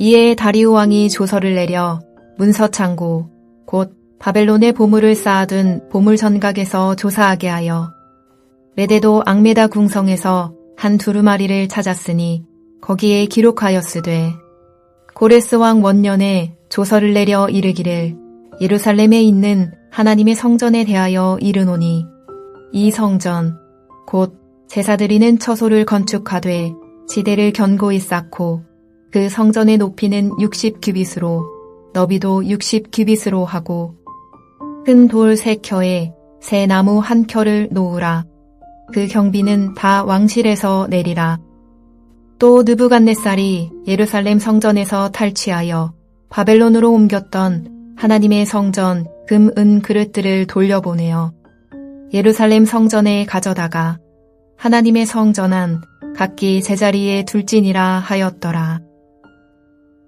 이에 다리우 왕이 조서를 내려 문서창고 곧 바벨론의 보물을 쌓아둔 보물전각에서 조사하게 하여 메데도 앙메다 궁성에서 한 두루마리를 찾았으니 거기에 기록하였으되 고레스 왕 원년에 조서를 내려 이르기를 예루살렘에 있는 하나님의 성전에 대하여 이르노니 이 성전 곧 제사 드리는 처소를 건축하되 지대를 견고히 쌓고 그 성전의 높이는 60규빗으로 너비도 60규빗으로 하고 큰 돌 3켜에 새 나무 1켜를 놓으라. 그 경비는 다 왕실에서 내리라. 또 느부갓네살이 예루살렘 성전에서 탈취하여 바벨론으로 옮겼던 하나님의 성전 금, 은 그릇들을 돌려보내어 예루살렘 성전에 가져다가 하나님의 성전 안 각기 제자리에 둘지니라 하였더라.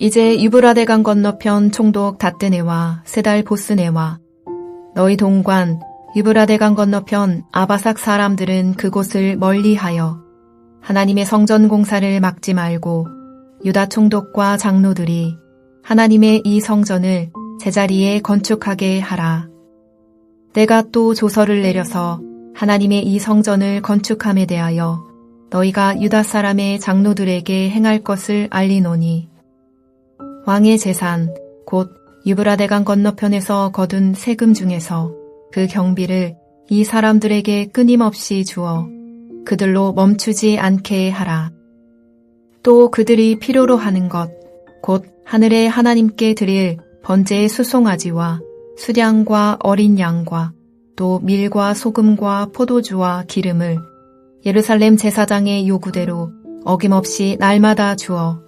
이제 유브라데강 건너편 총독 다뜨네와 스달 보스네와 너희 동관 유브라데강 건너편 아바삭 사람들은 그곳을 멀리하여 하나님의 성전 공사를 막지 말고 유다 총독과 장로들이 하나님의 이 성전을 제자리에 건축하게 하라. 내가 또 조서를 내려서 하나님의 이 성전을 건축함에 대하여 너희가 유다 사람의 장로들에게 행할 것을 알리노니 왕의 재산 곧 유브라데강 건너편에서 거둔 세금 중에서 그 경비를 이 사람들에게 끊임없이 주어 그들로 멈추지 않게 하라. 또 그들이 필요로 하는 것 곧 하늘의 하나님께 드릴 번제의 수송아지와 수량과 어린 양과 또 밀과 소금과 포도주와 기름을 예루살렘 제사장의 요구대로 어김없이 날마다 주어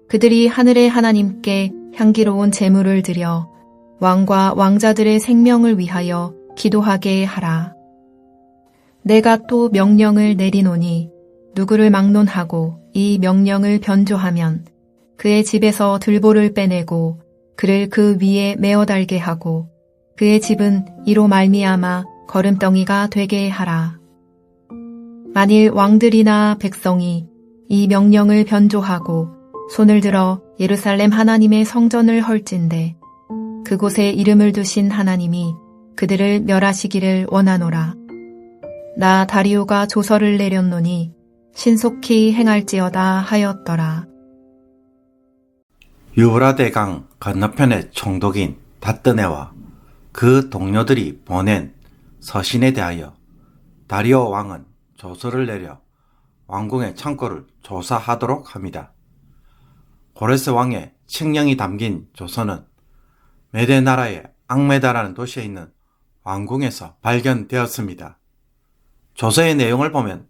그들이 하늘의 하나님께 향기로운 제물을 드려 왕과 왕자들의 생명을 위하여 기도하게 하라. 내가 또 명령을 내리노니 누구를 막론하고 이 명령을 변조하면 그의 집에서 들보를 빼내고 그를 그 위에 메어 달게 하고 그의 집은 이로 말미암아 거름덩이가 되게 하라. 만일 왕들이나 백성이 이 명령을 변조하고 손을 들어 예루살렘 하나님의 성전을 헐진대 그곳에 이름을 두신 하나님이 그들을 멸하시기를 원하노라. 나 다리우가 조서를 내렸노니 신속히 행할지어다 하였더라. 유브라데강 건너편의 총독인 다뜨네와 그 동료들이 보낸 서신에 대하여 다리오 왕은 조서를 내려 왕궁의 창고를 조사하도록 합니다. 고레스 왕의 칙령이 담긴 조서는 메데 나라의 앙메다라는 도시에 있는 왕궁에서 발견되었습니다. 조서의 내용을 보면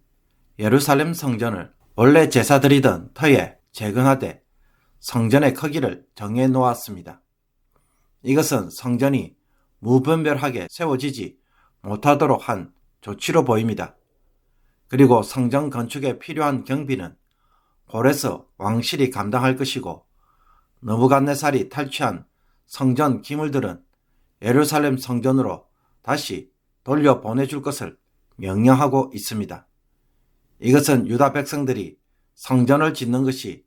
예루살렘 성전을 원래 제사 드리던 터에 재건하되 성전의 크기를 정해 놓았습니다. 이것은 성전이 무분별하게 세워지지 못하도록 한 조치로 보입니다. 그리고 성전 건축에 필요한 경비는 고레스 왕실이 감당할 것이고 느부갓네살이 탈취한 성전 기물들은 예루살렘 성전으로 다시 돌려보내줄 것을 명령하고 있습니다. 이것은 유다 백성들이 성전을 짓는 것이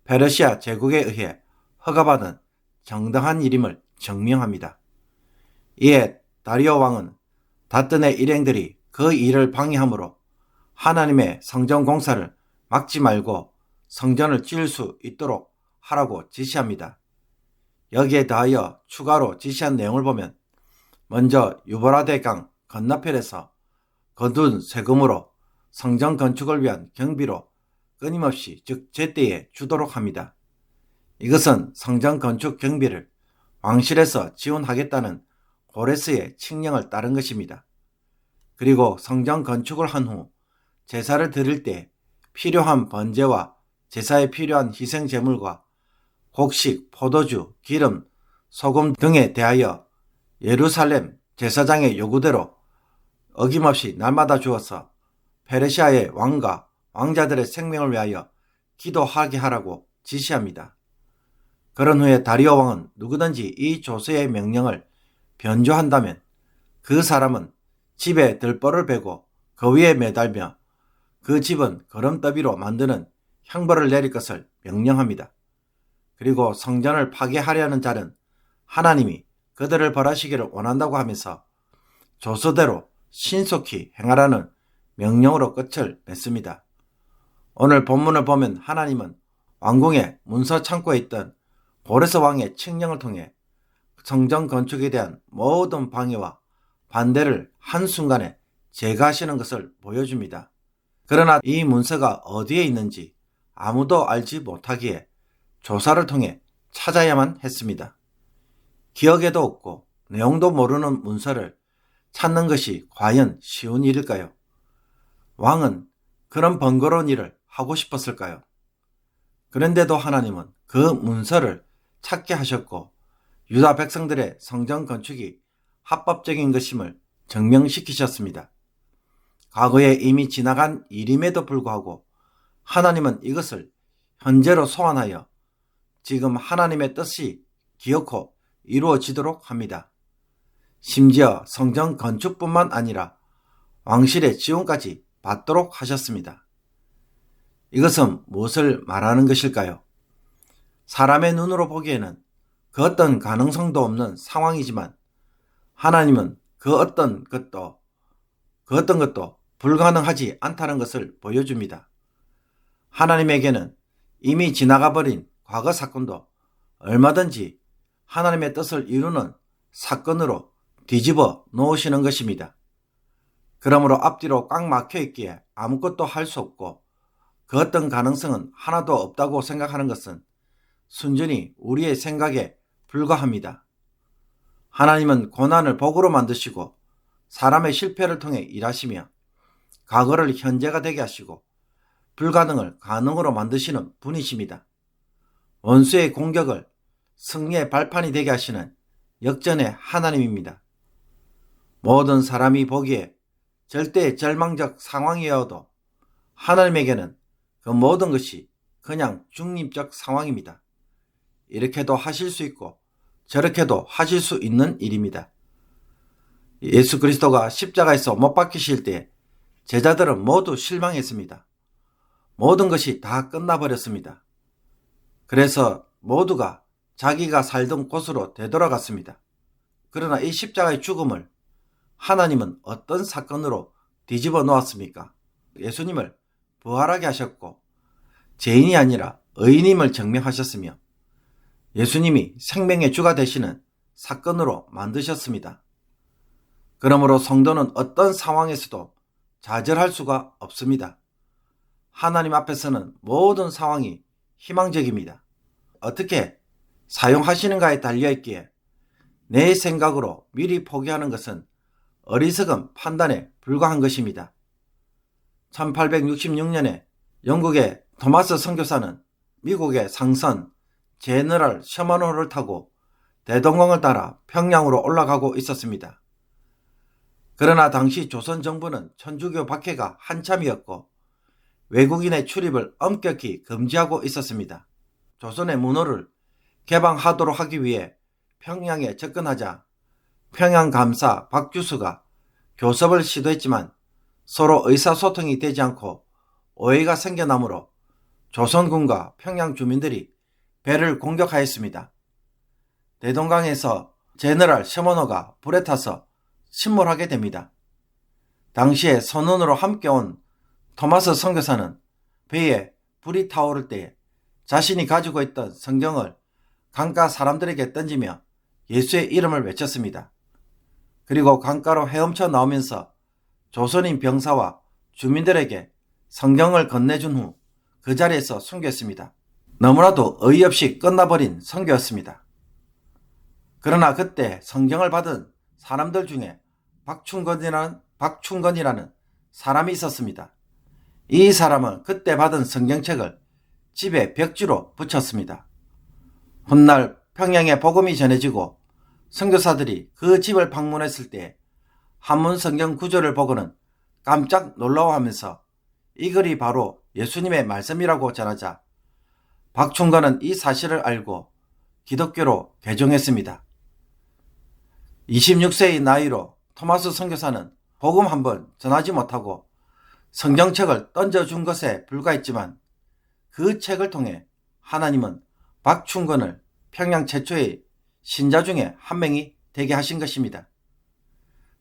페르시아 제국에 의해 허가받은 정당한 일임을 증명합니다. 이에 다리오 왕은 다뜨네 일행들이 그 일을 방해함으로 하나님의 성전 공사를 막지 말고 성전을 지을 수 있도록 하라고 지시합니다. 여기에 더하여 추가로 지시한 내용을 보면 먼저 유브라데강 건너편에서 거둔 세금으로 성전 건축을 위한 경비로 끊임없이 즉 제때에 주도록 합니다. 이것은 성전 건축 경비를 왕실에서 지원하겠다는 고레스의 칙령을 따른 것입니다. 그리고 성전 건축을 한 후 제사를 드릴 때 필요한 번제와 제사에 필요한 희생제물과 곡식, 포도주, 기름, 소금 등에 대하여 예루살렘 제사장의 요구대로 어김없이 날마다 주어서 페르시아의 왕과 왕자들의 생명을 위하여 기도하게 하라고 지시합니다. 그런 후에 다리오 왕은 누구든지 이 조서의 명령을 변조한다면 그 사람은 집에 들보를 베고 그 위에 매달며 그 집은 거름더비로 만드는 형벌을 내릴 것을 명령합니다. 그리고 성전을 파괴하려는 자는 하나님이 그들을 벌하시기를 원한다고 하면서 조서대로 신속히 행하라는 명령으로 끝을 맺습니다. 오늘 본문을 보면 하나님은 왕궁의 문서 창고에 있던 고레스 왕의 칙령을 통해 성전 건축에 대한 모든 방해와 반대를 한순간에 제거하시는 것을 보여줍니다. 그러나 이 문서가 어디에 있는지 아무도 알지 못하기에 조사를 통해 찾아야만 했습니다. 기억에도 없고 내용도 모르는 문서를 찾는 것이 과연 쉬운 일일까요? 왕은 그런 번거로운 일을 하고 싶었을까요? 그런데도 하나님은 그 문서를 찾게 하셨고 유다 백성들의 성전 건축이 합법적인 것임을 증명시키셨습니다. 과거에 이미 지나간 일임에도 불구하고 하나님은 이것을 현재로 소환하여 지금 하나님의 뜻이 기어코 이루어지도록 합니다. 심지어 성전 건축뿐만 아니라 왕실의 지원까지 받도록 하셨습니다. 이것은 무엇을 말하는 것일까요? 사람의 눈으로 보기에는 그 어떤 가능성도 없는 상황이지만 하나님은 그 어떤 것도 불가능하지 않다는 것을 보여줍니다. 하나님에게는 이미 지나가 버린 과거 사건도 얼마든지 하나님의 뜻을 이루는 사건으로 뒤집어 놓으시는 것입니다. 그러므로 앞뒤로 꽉 막혀 있기에 아무것도 할 수 없고 그 어떤 가능성은 하나도 없다고 생각하는 것은 순전히 우리의 생각에 불과합니다. 하나님은 고난을 복으로 만드시고 사람의 실패를 통해 일하시며 과거를 현재가 되게 하시고 불가능을 가능으로 만드시는 분이십니다. 원수의 공격을 승리의 발판이 되게 하시는 역전의 하나님입니다. 모든 사람이 보기에 절대 절망적 상황이어도 하나님에게는 그 모든 것이 그냥 중립적 상황입니다. 이렇게도 하실 수 있고 저렇게도 하실 수 있는 일입니다. 예수 그리스도가 십자가에서 못 박히실 때 제자들은 모두 실망했습니다. 모든 것이 다 끝나버렸습니다. 그래서 모두가 자기가 살던 곳으로 되돌아갔습니다. 그러나 이 십자가의 죽음을 하나님은 어떤 사건으로 뒤집어 놓았습니까? 예수님을 부활하게 하셨고 죄인이 아니라 의인임을 증명하셨으며 예수님이 생명의 주가 되시는 사건으로 만드셨습니다. 그러므로 성도는 어떤 상황에서도 좌절할 수가 없습니다. 하나님 앞에서는 모든 상황이 희망적입니다. 어떻게 사용하시는가에 달려있기에 내 생각으로 미리 포기하는 것은 어리석은 판단에 불과한 것입니다. 1866년에 영국의 토마스 선교사는 미국의 상선 제너럴 셔먼호를 타고 대동강을 따라 평양으로 올라가고 있었습니다. 그러나 당시 조선 정부는 천주교 박해가 한참이었고 외국인의 출입을 엄격히 금지하고 있었습니다. 조선의 문호를 개방하도록 하기 위해 평양에 접근하자 평양감사 박주수가 교섭을 시도했지만 서로 의사소통이 되지 않고 오해가 생겨나므로 조선군과 평양 주민들이 배를 공격하였습니다. 대동강에서 제너럴 셔먼호가 불에 타서 침몰하게 됩니다. 당시에 선원으로 함께 온 토마스 선교사는 배에 불이 타오를 때 자신이 가지고 있던 성경을 강가 사람들에게 던지며 예수의 이름을 외쳤습니다. 그리고 강가로 헤엄쳐 나오면서 조선인 병사와 주민들에게 성경을 건네준 후 그 자리에서 순교했습니다. 너무나도 어이없이 끝나버린 선교였습니다. 그러나 그때 성경을 받은 사람들 중에 박충건이라는 사람이 있었습니다. 이 사람은 그때 받은 성경책을 집에 벽지로 붙였습니다. 훗날 평양에 복음이 전해지고 선교사들이 그 집을 방문했을 때 한문 성경 구절을 보고는 깜짝 놀라워하면서 이 글이 바로 예수님의 말씀이라고 전하자 박충건은 이 사실을 알고 기독교로 개종했습니다. 26세의 나이로 토마스 선교사는 복음 한번 전하지 못하고 성경책을 던져준 것에 불과했지만 그 책을 통해 하나님은 박충건을 평양 최초의 신자 중에 한 명이 되게 하신 것입니다.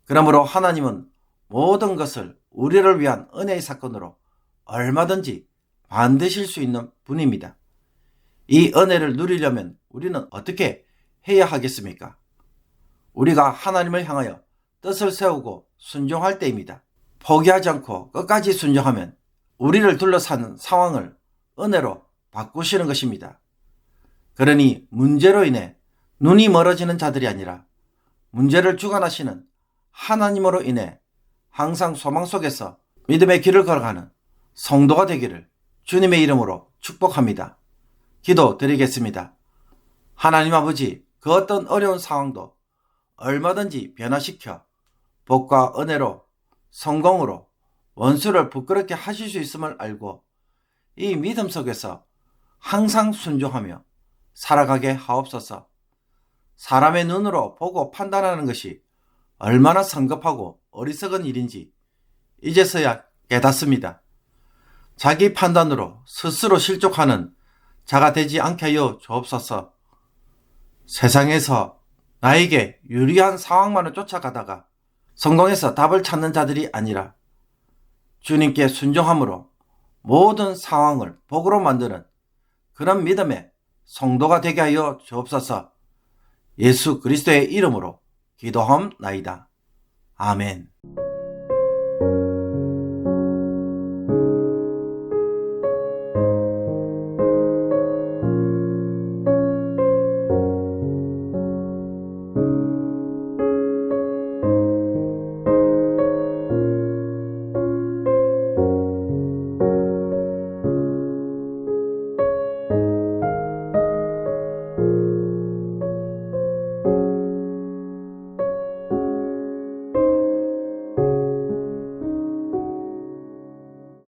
그러므로 하나님은 모든 것을 우리를 위한 은혜의 사건으로 얼마든지 만드실 수 있는 분입니다. 이 은혜를 누리려면 우리는 어떻게 해야 하겠습니까? 우리가 하나님을 향하여 뜻을 세우고 순종할 때입니다. 포기하지 않고 끝까지 순종하면 우리를 둘러싸는 상황을 은혜로 바꾸시는 것입니다. 그러니 문제로 인해 눈이 멀어지는 자들이 아니라 문제를 주관하시는 하나님으로 인해 항상 소망 속에서 믿음의 길을 걸어가는 성도가 되기를 주님의 이름으로 축복합니다. 기도드리겠습니다. 하나님 아버지, 그 어떤 어려운 상황도 얼마든지 변화시켜 복과 은혜로 성공으로 원수를 부끄럽게 하실 수 있음을 알고 이 믿음 속에서 항상 순종하며 살아가게 하옵소서. 사람의 눈으로 보고 판단하는 것이 얼마나 성급하고 어리석은 일인지 이제서야 깨닫습니다. 자기 판단으로 스스로 실족하는 자가 되지 않게 하여 주옵소서. 세상에서 나에게 유리한 상황만을 쫓아가다가 성공해서 답을 찾는 자들이 아니라 주님께 순종함으로 모든 상황을 복으로 만드는 그런 믿음의 성도가 되게 하여 주옵소서. 예수 그리스도의 이름으로 기도함나이다. 아멘.